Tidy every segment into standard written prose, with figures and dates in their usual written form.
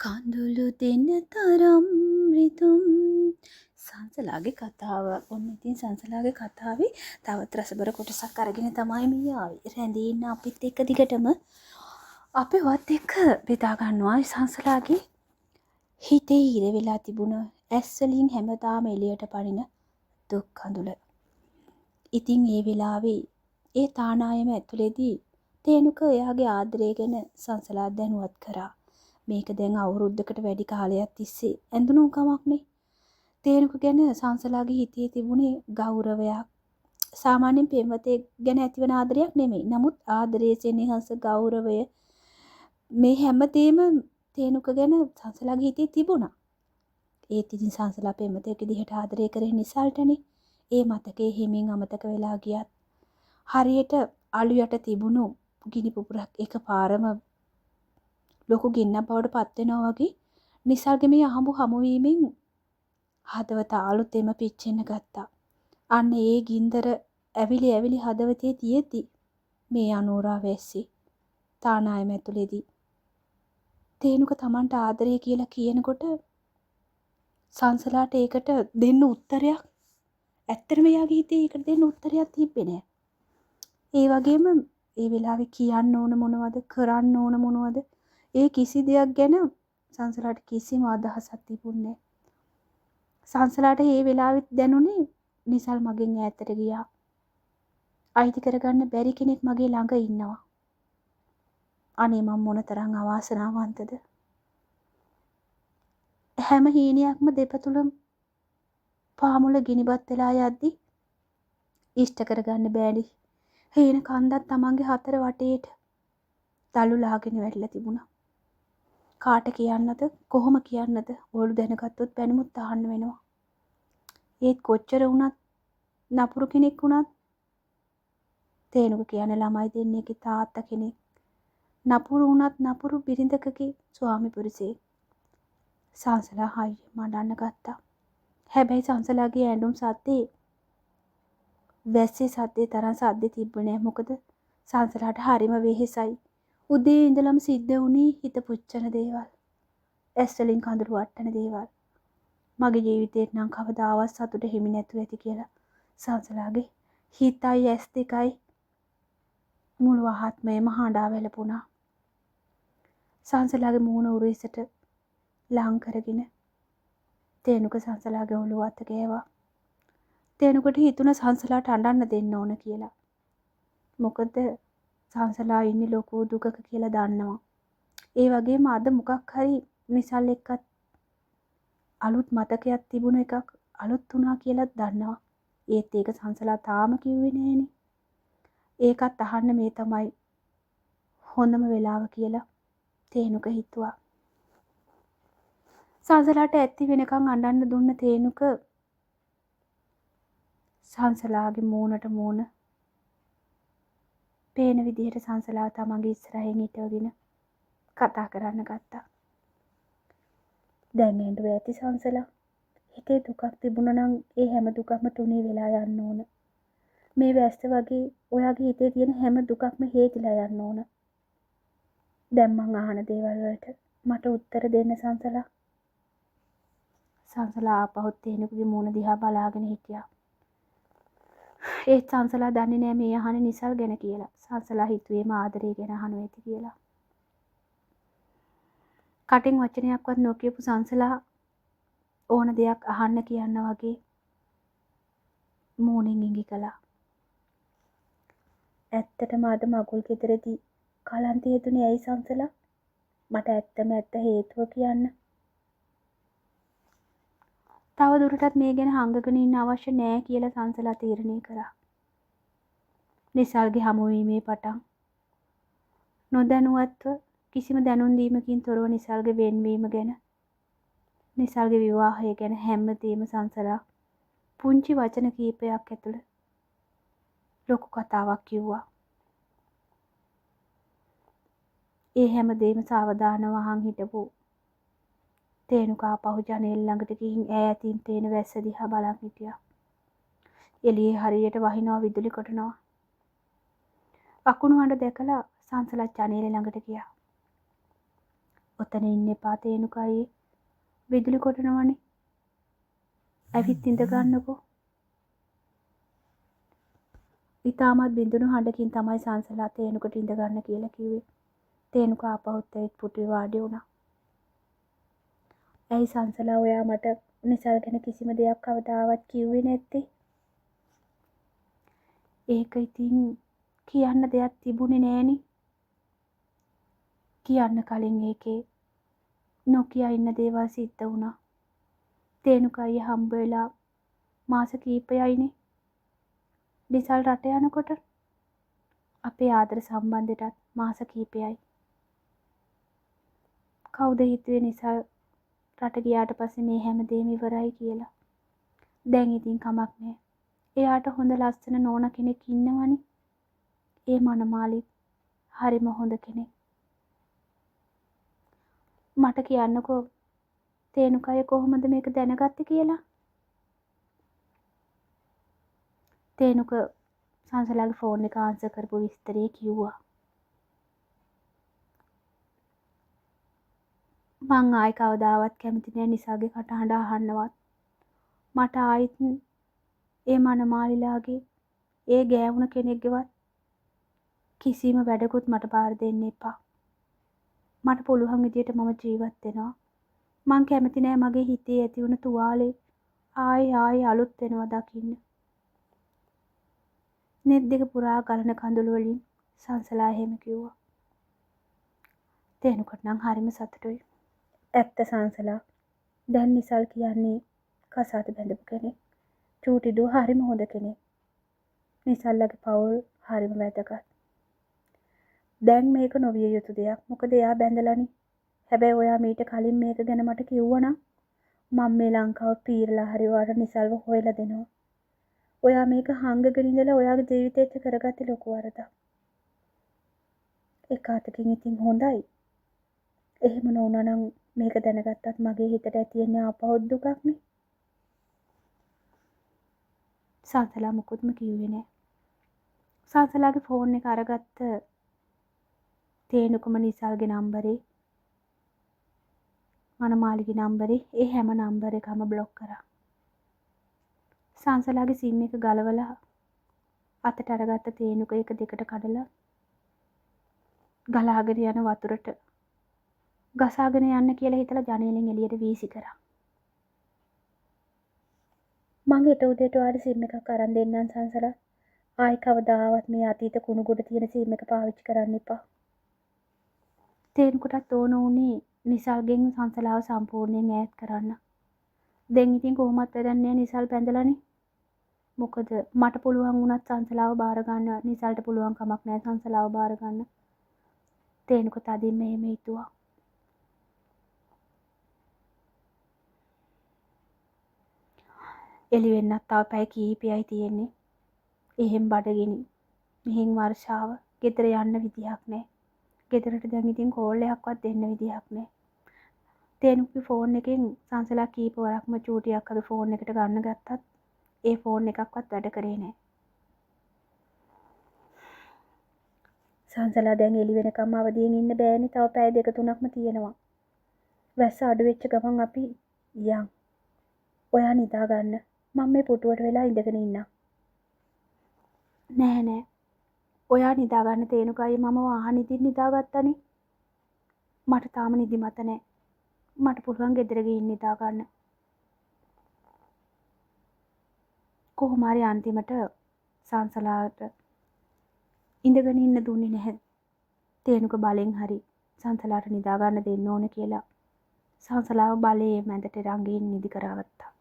කඳුළු දෙන තරම් රිදුම් සංසලාගේ කතාව. ඔන්න ඉතින් සංසලාගේ කතාවේ තවත් රසබර කොටසක් අරගෙන තමයි මේ ආවේ. රැඳී ඉන්න අපිත් එක්ක දිගටම අපේවත් එක්ක බෙදා ගන්නවා සංසලාගේ හිතේ හිර වෙලා තිබුණ ඇස් වලින් හැමදාම එළියට පනින දුක් කඳුල. ඉතින් ඒ වෙලාවේ ඒ තානායම ඇතුලේදී තේනුක එයාගේ ආදරය ගැන සංසලා දැනුවත් කරා. මේක දැන් අවුරුද්දකට වැඩි කාලයක් තිස්සේ ඇඳුණු කමක්නේ. තේනුක ගැන සංසලාගේ හිතේ තිබුණේ ගෞරවයක්. සාමාන්‍යයෙන් පෙම්වතේ ගැන ඇතිවන ආදරයක් නෙමෙයි. නමුත් ආදරය, සෙනෙහස, ගෞරවය මේ හැමදේම තේනුක ගැන සංසලාගේ හිතේ තිබුණා. ඒත් ඉතින් සංසලා පෙම්වතේ විදිහට ආදරය කරේ නිසල්ටනේ. ඒ මතකේ හිමින් අමතක වෙලා ගියත් හරියට අලු යට තිබුණු ගිනි පුපුරක් එකපාරම ලොකු ගින්නක් බවට පත් වෙනවා වගේ නිසල්ගේ මේ අහඹු හමුවීමෙන් හදවත අලුතෙම පිච්චෙන්න ගත්තා. අන්න ඒ ගින්දර ඇවිලි හදවතේ තියෙද්දි මේ අනෝරා වැස්සි තානායම ඇතුලේදී තේනුක Tamanට ආදරය කියලා කියනකොට සංසලාට ඒකට දෙන්න උත්තරයක් ඇත්තටම යාගේ හිතේ ඒකට දෙන්න උත්තරයක් තිබ්බේ නෑ. ඒ වගේම ඒ වෙලාවේ කියන්න ඕන මොනවද කරන්න ඕන මොනවද ඒ කිසි දෙයක් ගැන සංසලාට කිසිම අදහසක් තිබුණේ නෑ. සංසලාට මේ වෙලාවෙත් දැනුනේ නිසල් මගෙන් ඈතට ගියා. අයිති කරගන්න බැරි කෙනෙක් මගේ ළඟ ඉන්නවා. අනේ මම මොනතරම් අවාසනාවන්තද. හැම හීනයක්ම දෙපතුලම පාමුල ගිනිබත් වෙලා යද්දි ඉෂ්ට කරගන්න බෑනි. හීන කන්දක් තමන්ගේ හතර වටේට තලුලාගෙන වැටලා තිබුණා. කාට කියන්නද කොහොම කියන්නද ඕලු දැනගත්තොත් බැනුමුත් අහන්න වෙනවා. ඒත් කොච්චර වුණත් නපුරු කෙනෙක් වුණත් තේනුක කියන්නේ ළමයි දෙන්නෙක්ගේ තාත්තා කෙනෙක්. නපුරු වුණත් නපුරු බිරිඳකගේ ස්වාමි පුරුෂයෙක්. සංසලා හයිය මඩන්න ගත්තා. හැබැයි සංසලාගේ ඇඬුම් සද්දේ වැස්සේ සද්දේ තරම් සද්දේ තිබ්බේ නෑ. මොකද සංසලාට හරිම වෙහෙසයි. උදේ ඉඳලම සිද්ධ වුණේ හිත පුච්චන දේවල්. ඇස් වලින් කඳුළු වට්ටන දේවල්. මගේ ජීවිතේට නම් කවදාවත් සතුට හිමි නැතුව ඇති කියලා සංසලාගේ හිතයි ඇස් දෙකයි මුළු ආත්මයම හඬා වැළපුණා. සංසලාගේ මූණ උරහිසට ලං කරගෙන තේනුක සංසලාගේ ඔළුව අත ගෑවා. තේනුකට හිතුණ සංසලාට අඬන්න දෙන්න ඕන කියලා. මොකද සංසලා ඉන්නේ ලොකු දුකක කියලා දන්නවා. ඒ වගේම අද මොකක් හරි නිසල් එක්කත් අලුත් මතකයක් තිබුණ එකක් අලුත් වුණා කියලා දන්නවා. ඒත් ඒක සංසලා තාම කිව්වේ නෑනේ. ඒකත් අහන්න මේ තමයි හොඳම වෙලාව කියලා තේනුක හිතුවා. සංසලාට ඇත්ති වෙනකන් අඬන්න දුන්න තේනුක සංසලාගේ මූණට මූණ පේන විදිහට සංසලාව තමන්ගේ ඉස්සරහින් හිටවගෙන කතා කරන්න ගත්තා. දැන් එන්න ඇති සංසලා. හිතේ දුකක් තිබුණා නම් ඒ හැම දුකක්ම තුනී වෙලා යන්න ඕන. මේ වැස්ස වගේ ඔයාගේ හිතේ තියෙන හැම දුකක්ම හේතිලා යන්න ඕන. දැන් මං අහන දේවල් වලට මට උත්තර දෙන්න සංසලා. සංසලා ආපහු තේනුකගේ මූණ දිහා බලාගෙන හිටියා. ඒත් සංසලා දන්නේ නෑ මේ අහන්නේ නිසල් ගැන කියලා. සංසලා හිතුවේම ආදරය ගැන අහනවා ඇති කියලා. කටින් වචනයක්වත් නොකියපු සංසලා ඕන දෙයක් අහන්න කියන්න වගේ මූණෙන් ඉඟි කළා. ඇත්තටම අද මගුල් ගෙදරදී කලන්ත හේතුනේ ඇයි සංසලා? මට ඇත්තම ඇත්ත හේතුව කියන්න. තව දුරටත් මේ ගැන හංගගෙන ඉන්න අවශ්‍ය නෑ කියලා සංසලා තීරණය කළා. නිසල්ගේ හමුවීමේ පටන් නොදැනුවත්ව කිසිම දැනුම් දීමකින් තොරව නිසල්ගේ වෙන්වීම ගැන නිසල්ගේ විවාහය ගැන හැමදේම සංසලා පුංචි වචන කීපයක් ඇතුළ ලොකු කතාවක් කිව්වා. ඒ හැමදේම සාවධානව අහන් හිටපු තේනුකා පහු ජනේල ළඟට ගිහින් ඈතින් පේන වැස්ස දිහා බලන් හිටියා. එළියේ හරියට වහිනවා විදුලි කොටනවා. අකුණු හඬ දැකලා සංසලා ජනේල ළඟට ගියා. ඔතන ඉන්න එපා තේනුකයි. විදුලි කොටනවනේ. ඇවිත් ඉඳ ගන්නකෝ. ඉතාමත් බිඳුණු හඬකින් තමයි සංසලා තේනුකට ඉඳ ගන්න කියලා කිව්වේ. තේනුක ආපහුත් ඇවිත් පුටුවේ වාඩි වුණා. ඇයි සංසලා ඔයා මට නිසල් ගැන කිසිම දෙයක් කවදාවත් කිව්වේ නැත්තේ? ඒක ඉතින් කියන්න දෙයක් තිබුණේ නෑනේ. කියන්න කලින් ඒකේ නොකිය ඉන්න දේවල් සිද්ධ වුණා. තේනුකයි හම්බ වෙලා මාස කීපයයිනේ. නිසල් රට යනකොට අපේ ආදර සම්බන්ධයටත් මාස කීපයයි. කවුද හිතුවේ නිසල් රට ගියාට පස්සේ මේ හැමදේම ඉවරයි කියලා. දැන් ඉතින් කමක් නෑ. එයාට හොඳ ලස්සන නෝන කෙනෙක් ඉන්නවනේ. ඒ මනමාලිත් හරිම හොඳ කෙනෙක්. මට කියන්නකෝ තේනුකය කොහොමද මේක දැනගත්තේ කියලා? තේනුක සංසලාගේ ෆෝන් එක ආන්සර් කරපු විස්තරේ කිව්වා. මං ආයි කවදාවත් කැමති නෑ නිසාගේ කටහඬ අහන්නවත්. මට ආයිත් ඒ මනමාලිලාගේ ඒ ගෑවුන කෙනෙක්ගේවත් කිසිම වැඩකුත් මට බාර දෙන්න එපා. මට පුළුවන් විදියට මම ජීවත් වෙනවා. මං කැමති නෑ මගේ හිතේ ඇති වුණ තුවාලේ ආයි අලුත් වෙනවා දකින්න. නෙත් දෙක පුරා ගලන කඳුළු වලින් සංසලා එහෙම කිව්වා. තේනුකට නම් හරිම සතුටුයි. ඇත්ත සංසලා. දැන් නිසල් කියන්නේ කසාද බැඳපු කෙනෙක්. චූටි දුව හරිම හොඳ කෙනෙක්. නිසල්ලගේ පවුල් හරිම වැදගත්. දැන් මේක නොවිය යුතු දෙයක්. මොකද එයා බැඳලානේ. හැබැයි ඔයා මීට කලින් මේක ගැන මට කිව්වනම් මම මේ ලංකාව පීරලා හරි ඔයාට නිසල්ව හොයලා දෙනවා. ඔයා මේක හංගගෙන ඉඳලා ඔයාගේ ජීවිතේට කරගත්තේ ලොකු වරදක්. ඒක අතකින් ඉතින් හොඳයි. එහෙම නොවුනා නම් මේක දැනගත්තත් මගේ හිතට ඇතිවෙන්නේ ආපහු දුකක්නේ. සංසලා මුකුත්ම කිව්වේ නෑ. සංසලාගේ ෆෝන් එක අරගත්ත තේනුකම නිසල්ගේ නම්බරේ මනමාලිගේ නම්බරේ ඒ හැම නම්බර එකම බ්ලොක් කරා. සංසලාගේ සිම් එක ගලවලා අතට අරගත්ත තේනුක එක දෙකට කඩලා ගලාගෙන යන වතුරට ගසාගෙන යන්න කියලා හිතලා ජනේලෙන් එළියට වීසි කරා. මං හෙට උදේට ඔයාලට සිම් එකක් අරන් දෙන්නම් සංසලා. ආයි කවදාවත් මේ අතීත කුණුගොඩ තියෙන සිම් එක පාවිච්චි කරන්න එපා. තේනුකටත් ඕන උනේ නිසල්ගෙන් සංසලාව සම්පූර්ණයෙන් ඈත් කරන්න. දැන් ඉතින් කොහොමත් වැඩක් නෑ නිසල් බැඳලානේ. මොකද මට පුළුවන් වුණත් සංසලාව බාර ගන්න නිසල්ට පුළුවන් කමක් නෑ සංසලාව බාර ගන්න. තේනුක තදින් මෙහෙම හිතුවා. එළි වෙන්නත් තව පැය කීපයයි තියෙන්නේ. එහෙන් බඩගිනි. මෙහෙන් වර්ෂාව. ගෙදර යන්න විදියක් නෑ. ගෙදරට දැන් ඉතින් කෝල් එකක්වත් දෙන්න විදියක් නෑ. තේනුකගේ ෆෝන් එකෙන් සංසලා කීප වරක්ම චූටි අක්කගේ ෆෝන් එකට ගන්න ගත්තත් ඒ ෆෝන් එකක්වත් වැඩ කරේ නෑ. සංසලා දැන් එළි වෙනකම් අවදියෙන් ඉන්න බෑනේ. තව පැය දෙක තුනක්ම තියෙනවා. වැස්ස අඩු වෙච්ච ගමන් අපි යන්. ඔයා නිදා ගන්න. මම මේ පුටුවට වෙලා ඉඳගෙන ඉන්නම්. නෑ. ඔයා නිදා ගන්න තේනුකයි මම වාහනේදී නිදාගත්තනේ. මට තාම නිදිමත නෑ. මට පුළුවන් ගෙදර ගිහින් නිදා ගන්න. කොහොම හරි අන්තිමට සංසලාට ඉඳගෙන ඉන්න දුන්නේ නැහැ. තේනුක බලෙන් හරි සංසලාට නිදා ගන්න දෙන්න ඕන කියලා සංසලාව බලේ මැදට රංගින් නිදි කරවත්තා.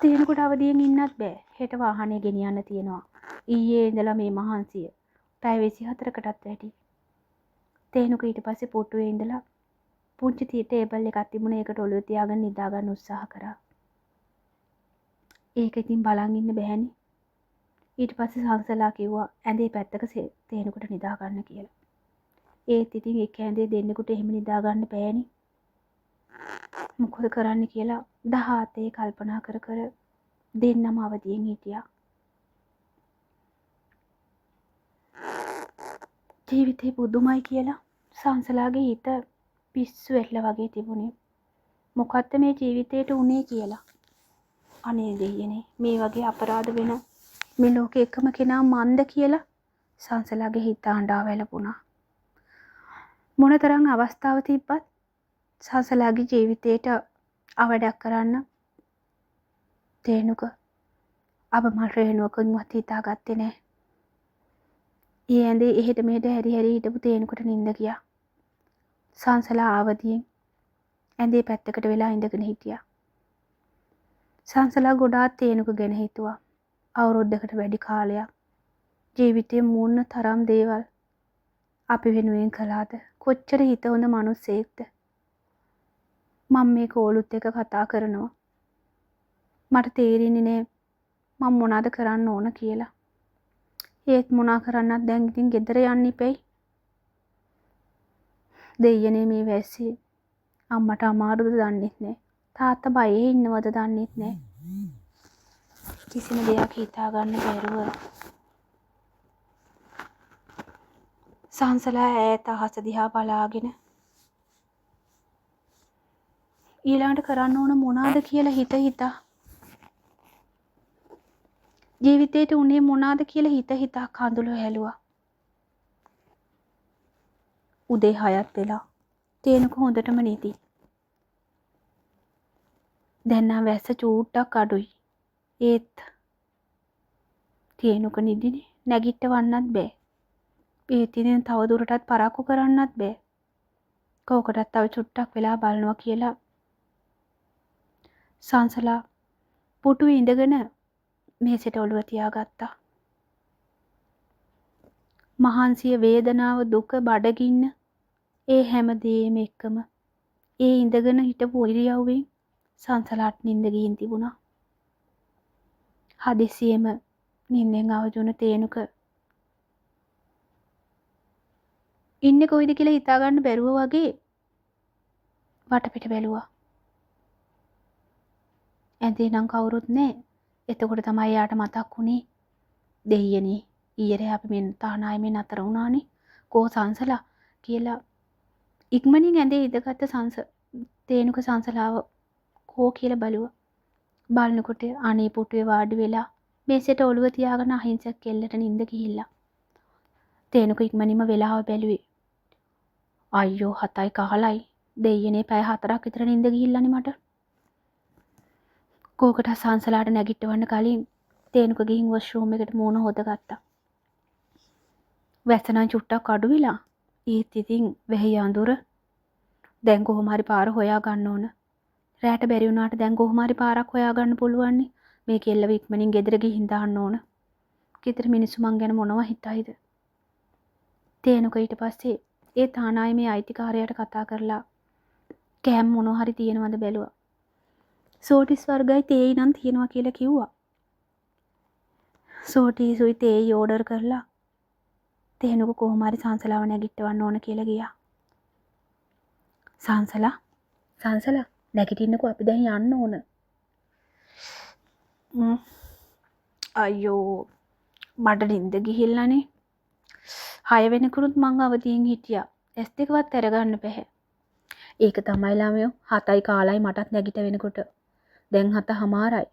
තේනුකට අවදියෙන් ඉන්නත් බෑ. හෙට වාහනේ ගෙනියන්න තියෙනවා. ඊයේ ඉඳලා මේ මහන්සිය. පැය 24කටත් වැඩි. තේනුක ඊට පස්සේ පුටුවේ ඉඳලා පුංචි ටේබල් එකක් තිබුණා. ඒකට ඔළුව තියාගෙන නිදා ගන්න උත්සාහ කරා. ඒක ඉතින් බලන් ඉන්න බෑනේ. ඊට පස්සේ සංසලා කිව්වා ඇඳේ පැත්තක තේනුකට නිදා ගන්න කියලා. ඒත් ඉතින් එක ඇඳේ දෙන්නෙකුට එහෙම නිදා ගන්න බෑනේ. මොකද කරන්න කියලා 17 කල්පනා කර දෙන්නම අවදියෙන් හිටියා. ජීවිතේ පුදුමයි කියලා සංසලාගේ හිත පිස්සු වෙట్లా වගේ තිබුණේ. මොකද්ද මේ ජීවිතේට උනේ කියලා. අනේ දෙයියනේ මේ වගේ අපරාධ වෙන මේ ලෝකේ එකම කෙනා මන්ද කියලා සංසලාගේ හිත අඬා වැළපුණා. මොනතරම් අවස්ථාව තිබ්බත් සංසලාගේ ජීවිතේට අවඩක් කරන්න තේනුක අබමල් රේණුවකින්වත් හිතාගත්තේ නැහැ. ඒ ඇඳේ එහෙට මෙහෙට හැරි හැරි හිටපු තේනුකට නිින්ද ගියා. සංසලා ආවදියෙන් ඇඳේ පැත්තකට වෙලා ඉඳගෙන හිටියා. සංසලා ගොඩාක් තේනුක ගැන හිතුවා. අවුරුද්දකට වැඩි කාලයක් ජීවිතේ මුන්න තරම් දේවල් අපි වෙනුවෙන් කළාද? කොච්චර හිත හොඳ මිනිස්සෙක්ද? මම මේ කෝලුත් එක්ක කතා කරනවා. මට තේරෙන්නේ නෑ මම මොනවද කරන්න ඕන කියලා. ඒත් මොනා කරන්නත් දැන් ඉතින් ගෙදර යන්න ඉපෙයි. දෙයියනේ මේ වැස්සේ අම්මට අමාරුද දන්නෙත් නෑ. තාත්තා බයේ ඉන්නවද දන්නෙත් නෑ. කිසිම දෙයක් හිතා ගන්න බැරුව සංසලා ඈත අහස දිහා බලාගෙන ඊළඟට කරන්න ඕන මොනවාද කියලා හිතා ජීවිතේට උනේ මොනවාද කියලා හිතා කඳුළු හැලුවා. උදේ 6ක් වෙලා තේනුක හොඳටම නිදි. දැන් නම් වැස්ස චූට්ටක් අඩුයි. ඒත් තේනුක නිදිනේ නැගිටවන්නත් බෑ. ඒත් ඉතින් තව දුරටත් පරක්කු කරන්නත් බෑ. කෝකටත් තව චුට්ටක් වෙලා බලනවා කියලා සංසලා පුටුවේ ඉඳගෙන මේසෙට ඔළුව තියාගත්තා. මහන්සිය වේදනාව දුක බඩගින්න ඒ හැමදේම එක්කම ඒ ඉඳගෙන හිටපු ඉරියව්වෙන් සංසලාට නිින්ද ගිහින් තිබුණා. හදිසියෙම නිින්දෙන් අවදි වුණ තේනුක ඉන්නේ කොයිද කියලා හිතා ගන්න බැරුව වගේ වටපිට බැලුවා. ඇඳේ නම් කවුරුත් නැහැ. එතකොට තමයි යාට මතක් වුණේ දෙයියනේ ඊයේ අපි මෙන්න තානායමේ නතර වුණානේ. කෝ සංසලා කියලා ඉක්මනින් ඇඳේ ඉඳගත්ත තේනුක සංසලාව කෝ කියලා බලුවා. බලනකොට අනේ පුටුවේ වාඩි වෙලා මේසෙට ඔළුව තියාගෙන අහිංසක කෙල්ලට නිින්ද ගිහිල්ලා. තේනුක ඉක්මනින්ම වෙලාව බැලුවේ. අයියෝ 7:15යි. දෙයියනේ පැය 4ක් විතර නිින්ද ගිහිල්ලානේ මට. කෝකට සංසලාට නැගිටවන්න කලින් තේනුක ගිහින් වොෂ්රූම් එකට මූණ හොදගත්තා. වැස්ස නම් චුට්ටක් අඩු වෙලා. ඒත් ඉතින් වෙහි අඳුර දැන් කොහොම හරි පාර හොයා ගන්න ඕන. රැට බැරි වුණාට දැන් කොහොම හරි පාරක් හොයා ගන්න පුළුවන් නේ. මේ කෙල්ලව ඉක්මනින් ගෙදර ගිහින් දාන්න ඕන. ගෙදර මිනිස්සු මං ගැන මොනව හිතයිද? තේනුක ඊට පස්සේ ඒ තානායමේ අයිතිකාරයාට කතා කරලා කෑම් මොනව හරි තියෙනවද බැලුවා. සෝටිස් වර්ගයි තේයි නම් තියෙනවා කියලා කිව්වා. සෝටිසුයි තේයි ඕඩර් කරලා තේනුක කොහොම හරි සංසලාව නැගිටවන්න ඕන කියලා ගියා. සංසලා නැගිටින්නකෝ අපි දැන් යන්න ඕන. අයියෝ මට නිින්ද ගිහිල්ලානේ. 6 වෙනකරුත් මං අවදියෙන් හිටියා. S2වත් අරගන්න බැහැ. ඒක තමයි ළමයෝ 7යි කාලයි මටත් නැගිට වෙනකොට. දැන් 7:00යි.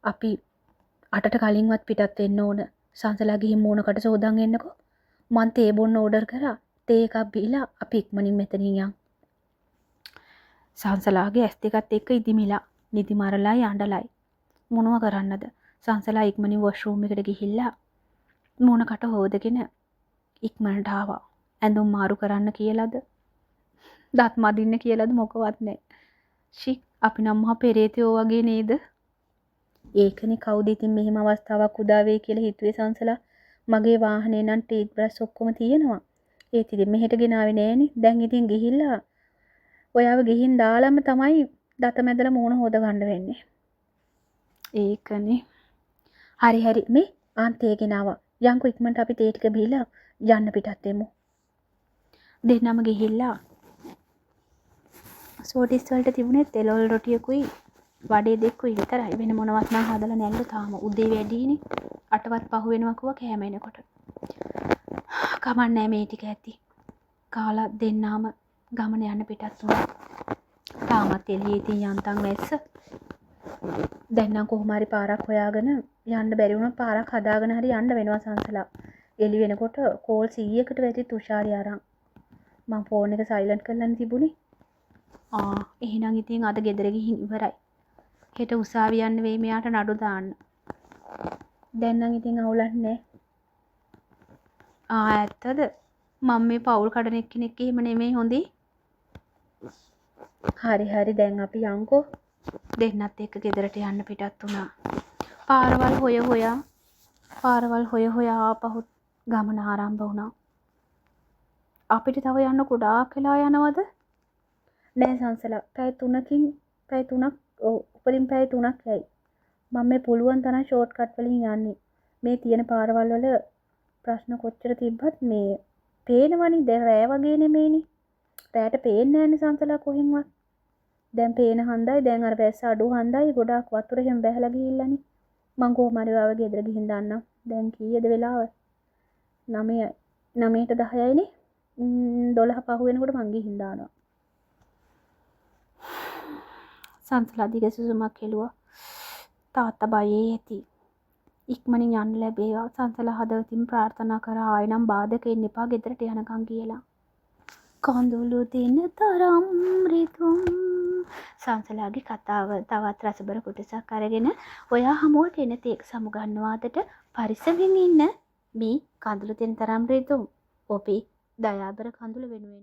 අපි 8ට කලින්වත් පිටත් වෙන්න ඕන. සංසලා ගිහින් මූණකට සෝදන් එන්නකෝ. මං තේ බොන්න ඕඩර් කරා. තේ එකක් බීලා අපි ඉක්මනින් මෙතනින් යන්. සංසලාගේ S2ත් එක්ක ඉදිමිලා නිදි මරලයි අඬලයි. මොනව කරන්නද? සංසලා ඉක්මනින් වොෂ්රූම් එකට ගිහිල්ලා මූණකට හොදගෙන ඉක්මනට ආවා. ඇඳුම් මාරු කරන්න කියලාද? දත් මදින්න කියලාද මොකවත් නැහැ. ෂි අපි නම් මහා පෙරේතයෝ වගේ නේද? ඒකනේ කවුද ඉතින් මෙහෙම අවස්ථාවක් උදා වෙයි කියලා හිතුවේ සංසලා. මගේ වාහනේ නම් ටීත් බ්‍රෂ් ඔක්කොම තියෙනවා. ඒත් ඉතින් මෙහෙට ගෙනාවේ නෑනේ. දැන් ඉතින් ගිහිල්ලා ඔයාව ගිහින් දාලම තමයි දත මැදලා මූණ හොද ගන්න වෙන්නේ. ඒකනේ. හරි මේ ආන්තේ ගෙනාවා. යන්කෝ ඉක්මනට අපි තේ ටික බීලා යන්න පිටත් වෙමු. දෙන්නම ගිහිල්ලා සෝටිස් වලට තිබුණේ තෙලොල් රොටියකුයි වඩේ දෙකකුයි විතරයි. වෙන මොනවත් නම් හදලා නැල්ලු තාම. උදේ වැඩිනේ. 8වත් පහු වෙනවා කිව්වා කෑම එනකොට. කමන්නේ මේ ටික ඇති. කාලා දෙන්නාම ගමන යන්න පිටත් වුණා. තාමත් එළියේ ඉතින් යන්තම් වැස්ස. දැන් නම් කොහොම හරි පාරක් හොයාගෙන යන්න බැරි වුණා. පාරක් හදාගෙන හරි යන්න වෙනවා සංසලා. එළි වෙනකොට කෝල් 100කට වැඩි තුෂාරි අරන්. මම ෆෝන් එක සයිලන්ට් කරලානේ තිබුණේ. එහෙනම් ඉතින් අද ගෙදර ගිහින් ඉවරයි. හෙට උසාවි යන්න වෙයි මෙයාට නඩු දාන්න. දැන් නම් ඉතින් අවුලක් නැහැ. ඇත්තද? මම මේ පවුල් කඩන එක්කෙනෙක් එහෙම නෙමෙයි හොඳේ. හරි දැන් අපි යන්කෝ. දෙන්නත් එක්ක ගෙදරට යන්න පිටත් වුණා. පාරවල් හොය ආපහු ගමන ආරම්භ වුණා. අපිට තව යන්න ගොඩාක් වෙලා යනවද? නෑ සංසලා. පැය 3ක් උපරිම පැය 3ක් යයි. මම මේ පුළුවන් තරම් ෂෝට් කට් වලින් යන්නේ. මේ තියෙන පාරවල් වල ප්‍රශ්න කොච්චර තිබ්බත් මේ පේනවනේ. දැන් රෑ වගේ නෙමෙයිනේ. රෑට පේන්නේ නැන්නේ සංසලා කොහෙන්වත්. දැන් පේන හන්දයි දැන් අර වැස්ස අඩු හන්දයි ගොඩාක් වතුර එහෙම බැහැලා ගිහිල්ලානේ. මං කොහොම හරි ආව ගෙදර ගිහින් දාන්නම්. දැන් කීයද වෙලාව? 9යි. 9ට 10යිනේ. 12 පහ වෙනකොට මං ගිහින් දානවා. සංසලා දිග සුසුමක් කෙළුවා. තාත්තා බයේ ඇති. ඉක්මනින් යන්න ලැබේවා. සංසලා හදවතින් ප්‍රාර්ථනා කරා ආයෙනම් බාධක එන්න එපා ගෙදරට යනකම් කියලා. කඳුළු දින තරම් රිතුම් සංසලාගේ කතාව තවත් රසබර කොටසක් අරගෙන ඔයා හමුවට එන තේක සමුගන්නවාදට පරිස්සමින් ඉන්න. මේ කඳුළු දින තරම් රිතුම් ඔබේ දයාබර කඳුළු වෙනුවෙන්